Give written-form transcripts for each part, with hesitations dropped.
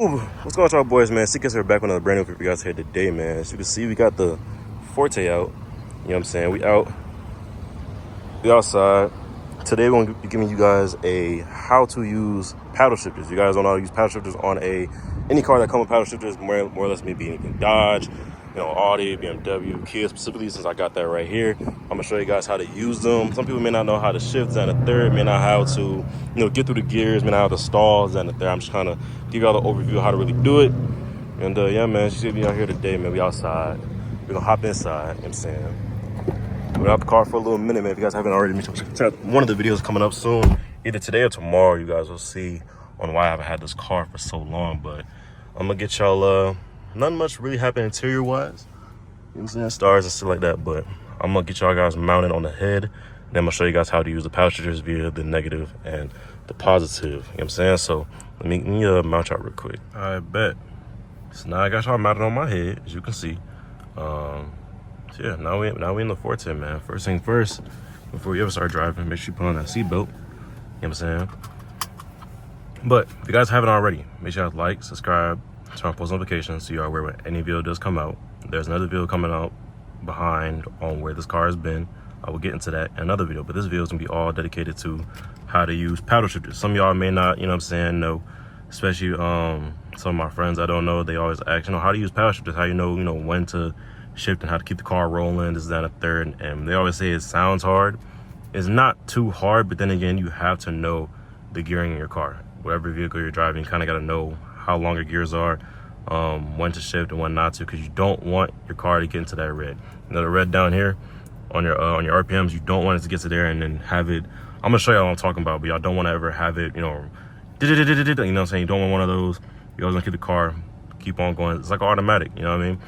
Ooh, what's going on, y'all boys, man? CKS here back with another brand new video for you guys here today, man. As you can see, we got the Forte out. You know what I'm saying? We outside. Today we're going to be giving you guys a how to use paddle shifters. You guys don't know how to use paddle shifters on any car that comes with paddle shifters, more or less maybe anything Dodge, Audi, BMW, Kia specifically, since I got that right here. I'm gonna show you guys how to use them. Some people may not know how to shift and a third, may not how to, get through the gears, may not how to stall and a third. I'm just trying to give y'all the overview of how to really do it. And yeah, man, you see me out here today, man. We outside. We're gonna hop inside, you know what I'm saying? We're out the car for a little minute, man. If you guys haven't already, check out one of the videos coming up soon. Either today or tomorrow, you guys will see on why I haven't had this car for so long. But I'm gonna get y'all, nothing much really happened interior-wise. You know what I'm saying? Stars and stuff like that. But I'm gonna get y'all guys mounted on the head. Then I'm gonna show you guys how to use the power shifters via the negative and the positive. You know what I'm saying? So let me mount y'all real quick. I bet. So now I got y'all mounted on my head, as you can see. So yeah, now we in the Forte, man. First thing first, before you ever start driving, make sure you put on that seatbelt. You know what I'm saying? But if you guys haven't already, make sure you guys like, subscribe, turn on post notifications so you are aware when any video does come out. There's another video coming out behind on where this car has been. I will get into that in another video, but this video is gonna be all dedicated to how to use paddle shifters. Some of y'all may not, know, especially some of my friends I don't know, they always ask, how to use paddle shifters, how you know, when to shift and how to keep the car rolling, this, that, and a third. And they always say it sounds hard. It's not too hard, but then again, you have to know the gearing in your car. Whatever vehicle you're driving, you kind of got to know how long your gears are, when to shift and when not to, because you don't want your car to get into that red. The red down here on your RPMs, you don't want it to get to there and then have it. I'm gonna show y'all what I'm talking about, but y'all don't want to ever have it, what I'm saying? You don't want one of those. You always want to keep the car keep on going. It's like automatic, you know what I mean?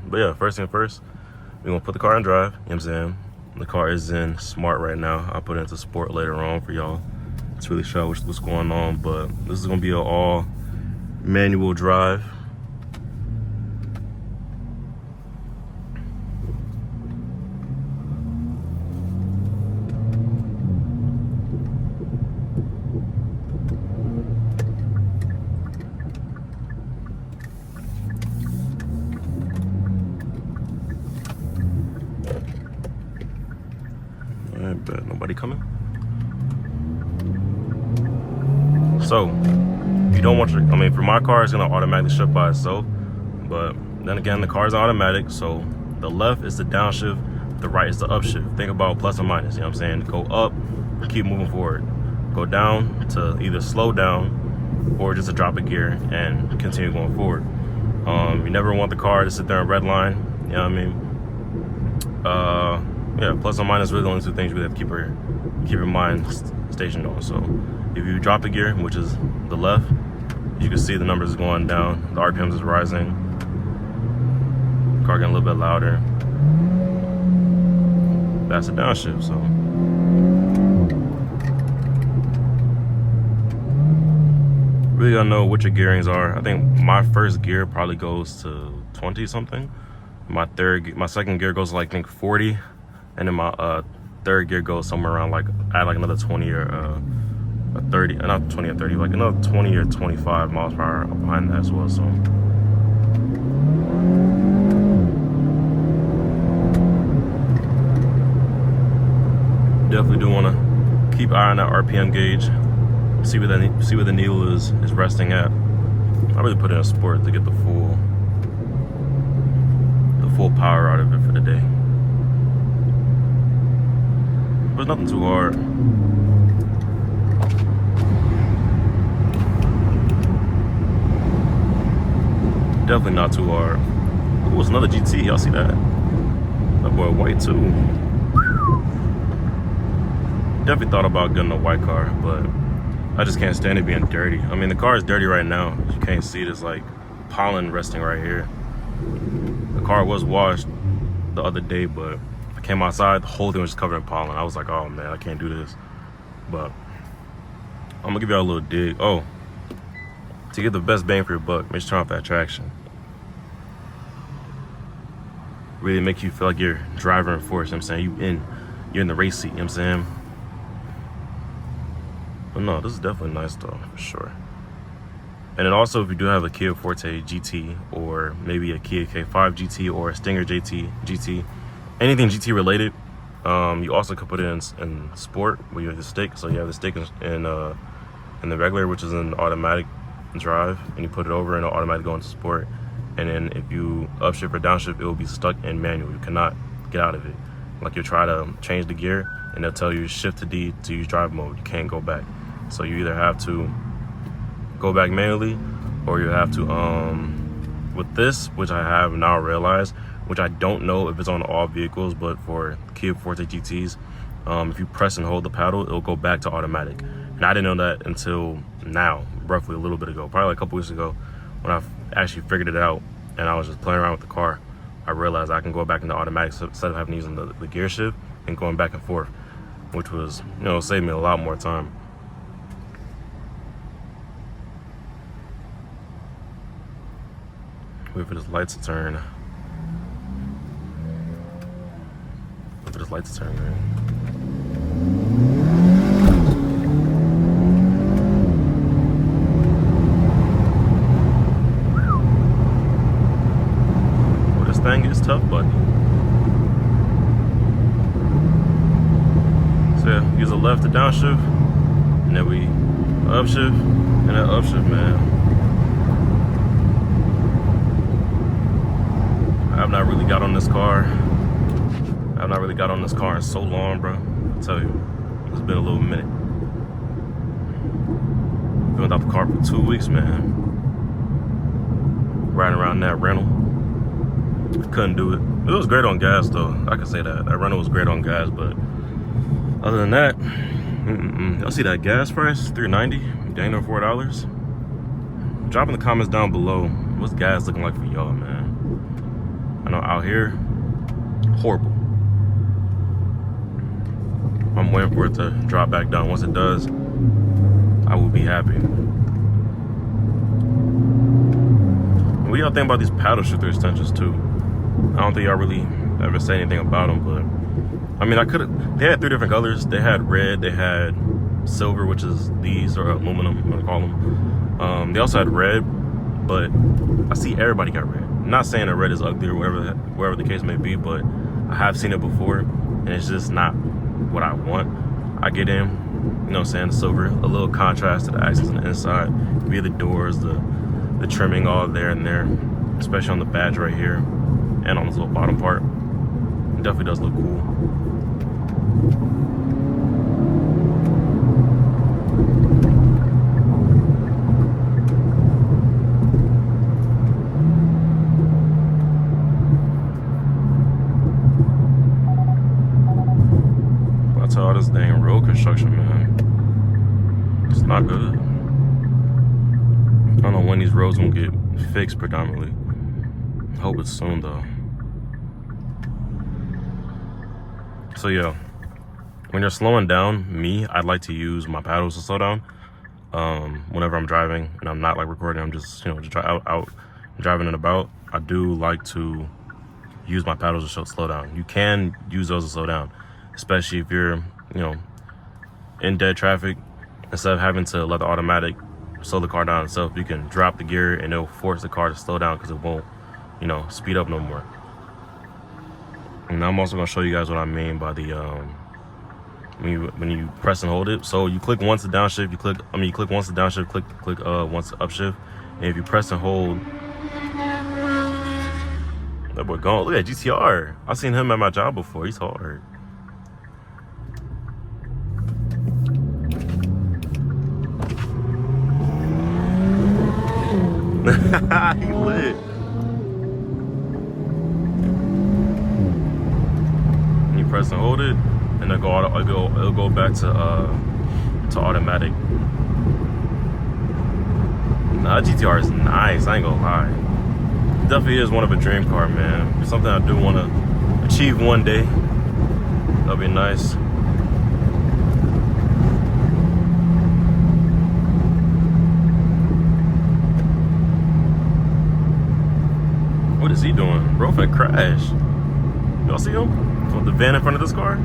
But yeah, first thing first, we're gonna put the car in drive. You know what I'm saying? The car is in smart right now. I'll put it into sport later on for y'all to really show what's going on. But this is gonna be an all manual drive. I bet nobody coming. So you don't want for my car, it's gonna automatically shift by itself. But then again, the car is automatic. So the left is the downshift, the right is the upshift. Think about plus and minus, you know what I'm saying? Go up, keep moving forward. Go down to either slow down or just to drop a gear and continue going forward. You never want the car to sit there and red line, you know what I mean? Yeah, plus and minus really the only two things you really have to keep your mind stationed on. So if you drop the gear, which is the left, you can see the numbers is going down, the RPMs is rising, car getting a little bit louder. That's a downshift, so. Really gotta know what your gearings are. I think my first gear probably goes to 20 something. My second gear goes to like, I think 40. And then my third gear goes somewhere around add another 20 or a 30, not 20 or 30, like another 20 or 25 miles per hour behind that as well. So definitely do want to keep an eye on that RPM gauge, see where the needle is resting at. I really put it in a sport to get the full power out of it for the day. But nothing too hard. Definitely not too hard. Ooh, it's another GT. Y'all see that? That boy white too. Definitely thought about getting a white car, but I just can't stand it being dirty. I mean, the car is dirty right now. You can't see it. It's like pollen resting right here. The car was washed the other day, but I came outside, the whole thing was just covered in pollen. I was like, oh man, I can't do this. But I'm gonna give y'all a little dig. Oh, to get the best bang for your buck, make sure you turn off that traction. Really make you feel like you're driving in force, you know what I'm saying? You're in the race seat, you know what I'm saying? But no, this is definitely nice though, for sure. And then also, if you do have a Kia Forte GT or maybe a Kia K5 GT or a Stinger GT, anything GT related, you also could put it in sport where you have the stick. So you have the stick in the regular, which is an automatic drive, and you put it over and it'll automatically go into sport. And then if you upshift or downshift, it will be stuck in manual. You cannot get out of it. Like, you'll try to change the gear and they'll tell you shift to D to use drive mode. You can't go back. So you either have to go back manually, or you have to with this, which I have now realized, which I don't know if it's on all vehicles, but for Kia Forte GTs, if you press and hold the paddle, it'll go back to automatic. And I didn't know that until now, roughly a little bit ago, probably like a couple weeks ago, when I actually figured it out and I was just playing around with the car. I realized I can go back into automatic instead of having to use the gear shift and going back and forth, which was, saved me a lot more time. Wait for this light to turn. Wait for this light to turn, man. Well, this thing is tough, buddy. So yeah, use the left to downshift, and then we upshift, and then upshift, man. I've not really got on this car. I've not really got on this car in so long, bro. I'll tell you, it's been a little minute. Been without the car for 2 weeks, man. Riding around that rental. Couldn't do it. It was great on gas, though. I can say that. That rental was great on gas, but other than that, y'all see that gas price? $3.90, dang near $4. Drop in the comments down below. What's gas looking like for y'all, man? I know out here, horrible. I'm waiting for it to drop back down. Once it does, I will be happy. What do y'all think about these paddle shifter extensions too? I don't think y'all really ever say anything about them, but I mean, they had 3 different colors. They had red, they had silver, which is these, or aluminum, I'm gonna call them. They also had red, but I see everybody got red. I'm not saying that red is ugly or whatever the case may be, but I have seen it before, and it's just not what I want. I get in, the silver, a little contrast to the accents on the inside, via the doors, the trimming all there and there, especially on the badge right here, and on this little bottom part. It definitely does look cool. All this dang road construction, man, it's not good. I don't know when these roads gonna get fixed predominantly. I hope it's soon, though. So yeah, when you're slowing down, I'd like to use my paddles to slow down. Whenever I'm driving and I'm not like recording, I'm just just out driving and about. I do like to use my paddles to slow down. You can use those to slow down, especially if you're, in dead traffic. Instead of having to let the automatic slow the car down itself, you can drop the gear and it'll force the car to slow down because it won't, speed up no more. And I'm also gonna show you guys what I mean by the when you press and hold it. So you click once to downshift, you click once to downshift, click once to upshift, and if you press and hold, that boy gone. Look at GTR. I've seen him at my job before. He's hard. He lit. And you press and hold it, and it'll go back to automatic. Nah, GTR is nice. I ain't gonna lie. It definitely is one of a dream car, man. It's something I do want to achieve one day. That'll be nice. What is he doing? Bro finna crash. Y'all see him? With the van in front of this car?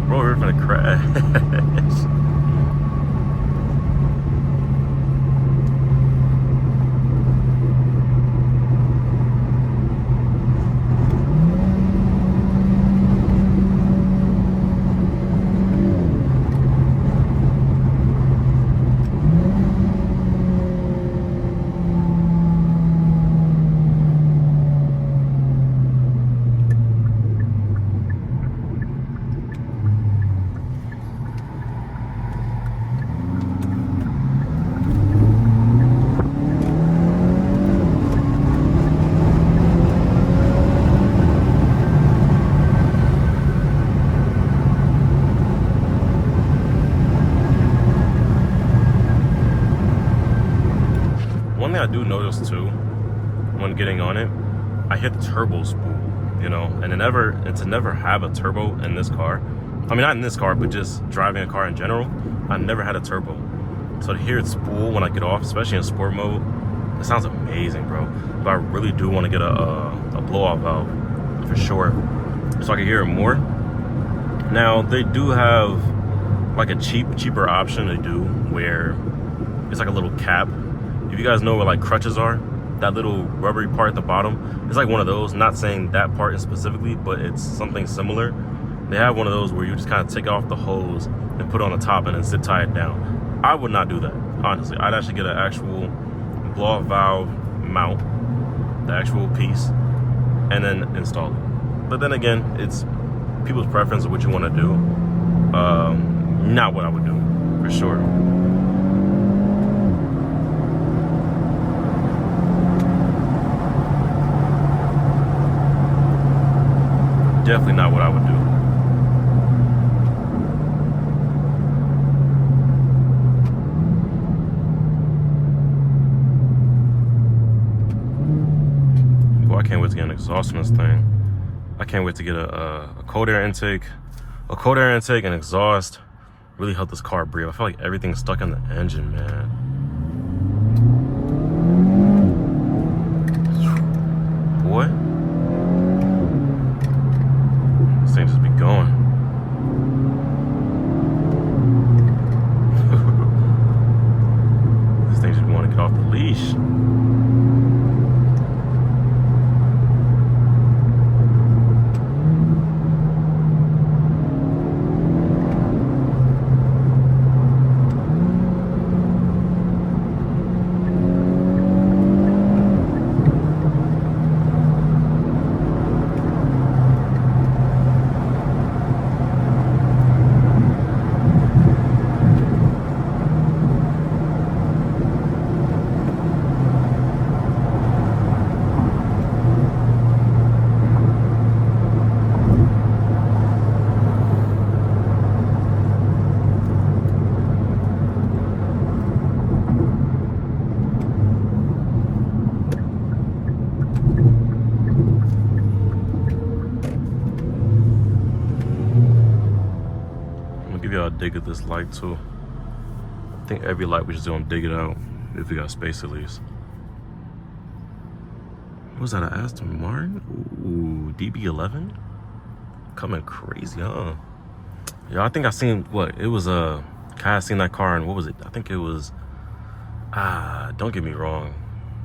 Bro, we're finna crash. one thing I do notice too when getting on it, I hit the turbo spool, you know, and to never have a turbo in this car. I mean, not in this car, but just driving a car in general, I never had a turbo. So to hear it spool when I get off, especially in sport mode, it sounds amazing, bro. But I really do want to get a blow-off valve for sure, so I can hear it more. Now they do have like a cheaper option. They do where it's like a little cap. If you guys know where like crutches are, that little rubbery part at the bottom, it's like one of those. Not saying that part specifically, but it's something similar. They have one of those where you just kind of take off the hose and put it on the top and then zip tie it down. I would not do that, honestly. I'd actually get an actual blow-off valve mount, the actual piece, and then install it. But then again, it's people's preference of what you want to do. Not what I would do, for sure. Definitely not what I would do. Boy, I can't wait to get an exhaust on this thing. I can't wait to get a cold air intake. A cold air intake and exhaust really help this car breathe. I feel like everything's stuck in the engine, man. Boy. This thing just be going. This thing just want to get off the leash. Give y'all a dig at this light too. I think every light we just do dig it out if we got space at least. What was that, an Aston Martin? Ooh, DB11? Coming crazy, huh? Yeah, I think I seen what it was. Kind of seen that car, and what was it? I think it was. Don't get me wrong.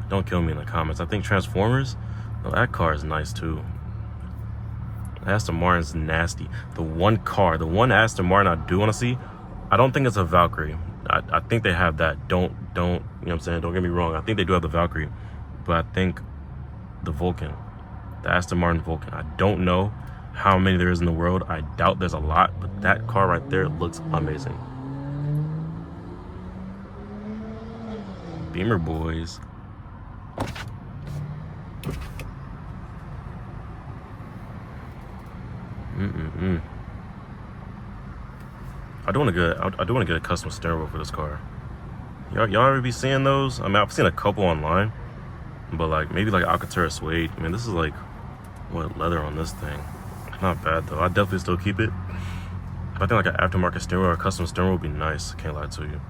Don't kill me in the comments. I think Transformers. No, that car is nice too. Aston Martin's nasty. The one Aston Martin I do want to see, I don't think it's a Valkyrie. I think they have that. Don't, you know what I'm saying? Don't get me wrong. I think they do have the Valkyrie, but I think the Vulcan, the Aston Martin Vulcan. I don't know how many there is in the world. I doubt there's a lot, but that car right there looks amazing. Beamer boys. I do want to get a custom steering wheel for this car. Y'all ever be seeing those? I mean, I've seen a couple online, but like maybe like Alcantara suede. I mean, this is like what leather on this thing. Not bad though. I definitely still keep it. But I think like an aftermarket steering wheel or a custom steering wheel would be nice. Can't lie to you.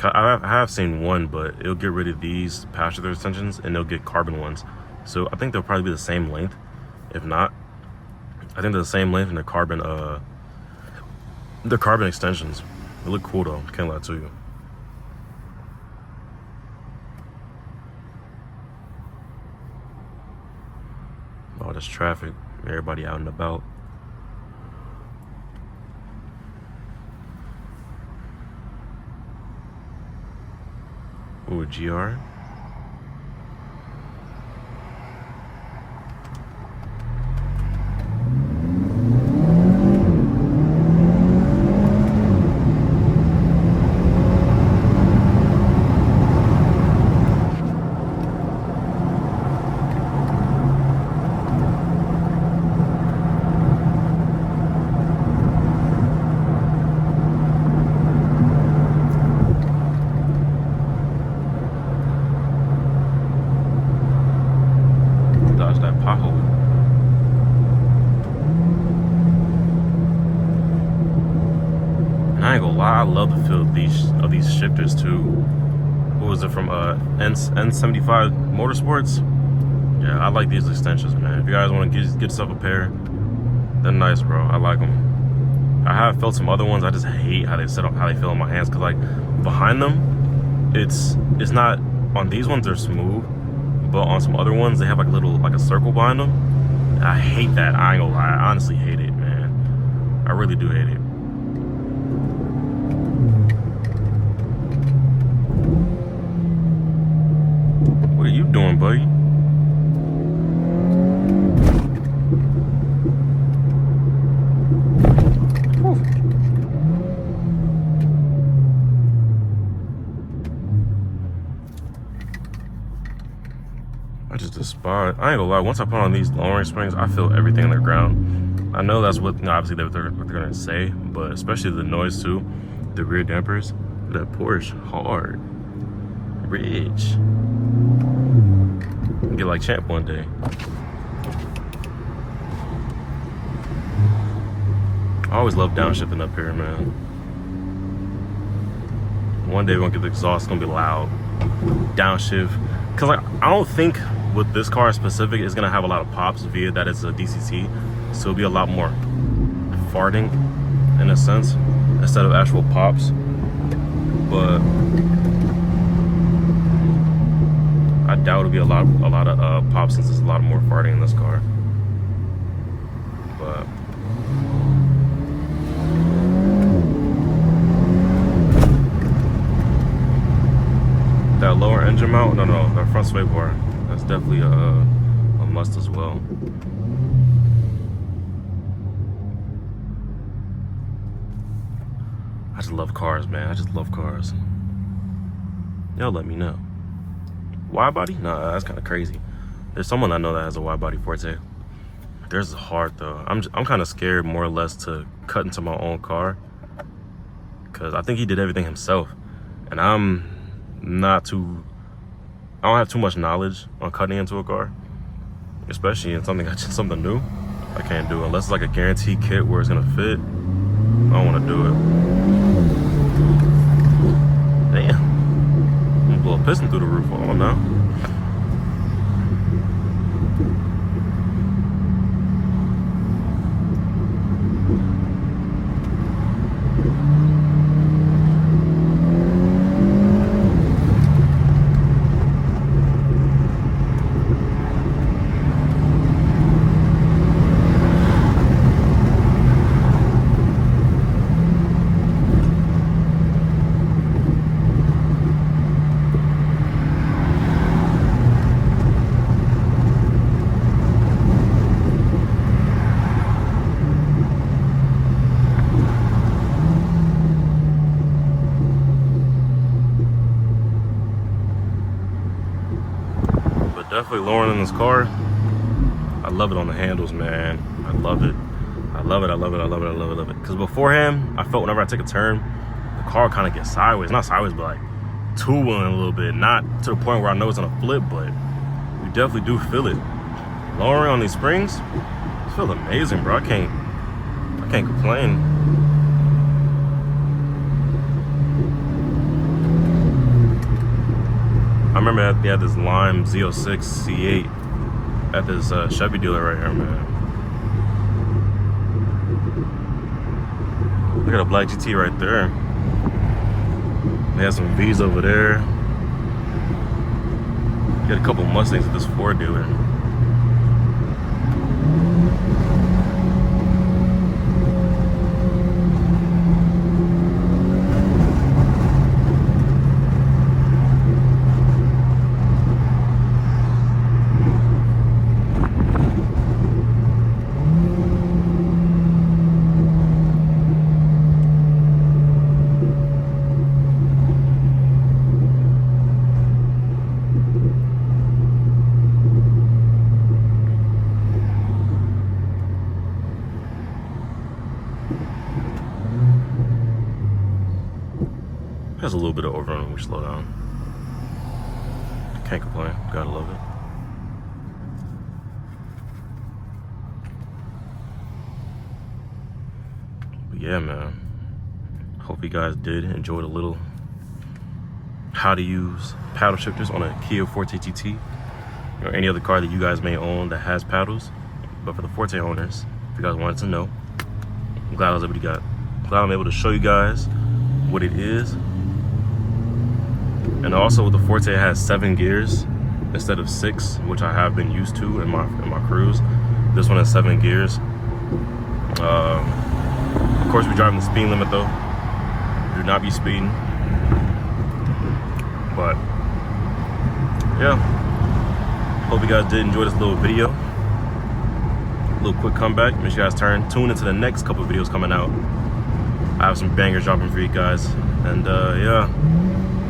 I have seen one, but it'll get rid of these passenger extensions and they'll get carbon ones. So I think they'll probably be the same length. If not, I think they're the same length and they're carbon extensions. They look cool though. Can't lie to you. Oh, there's traffic. Everybody out and about. Ooh, a GR. these shifters too. What was it from N75 Motorsports? Yeah, I like these extensions, man. If you guys want to get yourself a pair, they're nice, bro. I like them. I have felt some other ones. I just hate how they feel in my hands, cause like behind them, it's not on these ones. They're smooth, but on some other ones they have like a circle behind them. And I hate that. I ain't gonna lie. I honestly hate it, man. I really do hate it. What are you doing, buddy? I just despise. I ain't gonna lie. Once I put on these lowering springs, I feel everything on the ground. I know that's what, obviously what they're gonna say, but especially the noise too, the rear dampers. That Porsche hard, rich. Get like champ one day. I always love downshifting up here, man. One day we're gonna get the exhaust, it's gonna be loud. Downshift. Cause like, I don't think with this car specific, it's gonna have a lot of pops via that it's a DCT. So it'll be a lot more farting in a sense, instead of actual pops. But I doubt it'll be a lot of pops, since there's a lot more farting in this car. But that lower engine mount, no, that front sway bar, that's definitely a must as well. I just love cars, man. I just love cars. Y'all let me know. Wide body? Nah, that's kind of crazy. There's someone I know that has a wide body Forte. Theirs is hard though. I'm kind of scared more or less to cut into my own car, because I think he did everything himself, and I don't have too much knowledge on cutting into a car, especially in something new. I can't do it unless it's like a guaranteed kit where it's gonna fit. I don't want to do it. Damn, I'm gonna blow a piston through the roof. Hold on now. Definitely lowering in this car. I love it on the handles, man. I love it. I love it. I love it. I love it. I love it. I love it. Because beforehand, I felt whenever I take a turn, the car kind of gets sideways. Not sideways, but like two-wheeling a little bit. Not to the point where I know it's gonna flip, but you definitely do feel it. Lowering on these springs, it feels amazing, bro. I can't complain. I remember they had this Lime Z06 C8 at this Chevy dealer right here, man. Look at a black GT right there. They have some V's over there. You got a couple Mustangs at this Ford dealer. Has a little bit of overrun when we slow down. Can't complain. Gotta love it. But yeah, man. Hope you guys did enjoy the little how to use paddle shifters on a Kia Forte TT or any other car that you guys may own that has paddles. But for the Forte owners, if you guys wanted to know, I'm glad I'm able to show you guys what it is. And also with the Forte, it has 7 gears instead of 6, which I have been used to in my cruise. This one has 7 gears. Of course, we're driving the speed limit though. Do not be speeding. But yeah, hope you guys did enjoy this little video. Little quick comeback. Make sure you guys tune into the next couple of videos coming out. I have some bangers dropping for you guys. And yeah,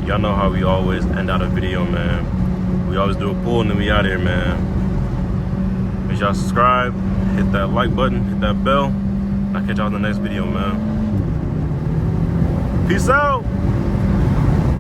y'all know how we always end out a video, man. We always do a pull and then we out here, man. Make sure y'all subscribe, hit that like button, hit that bell. I'll catch y'all in the next video, man. Peace out.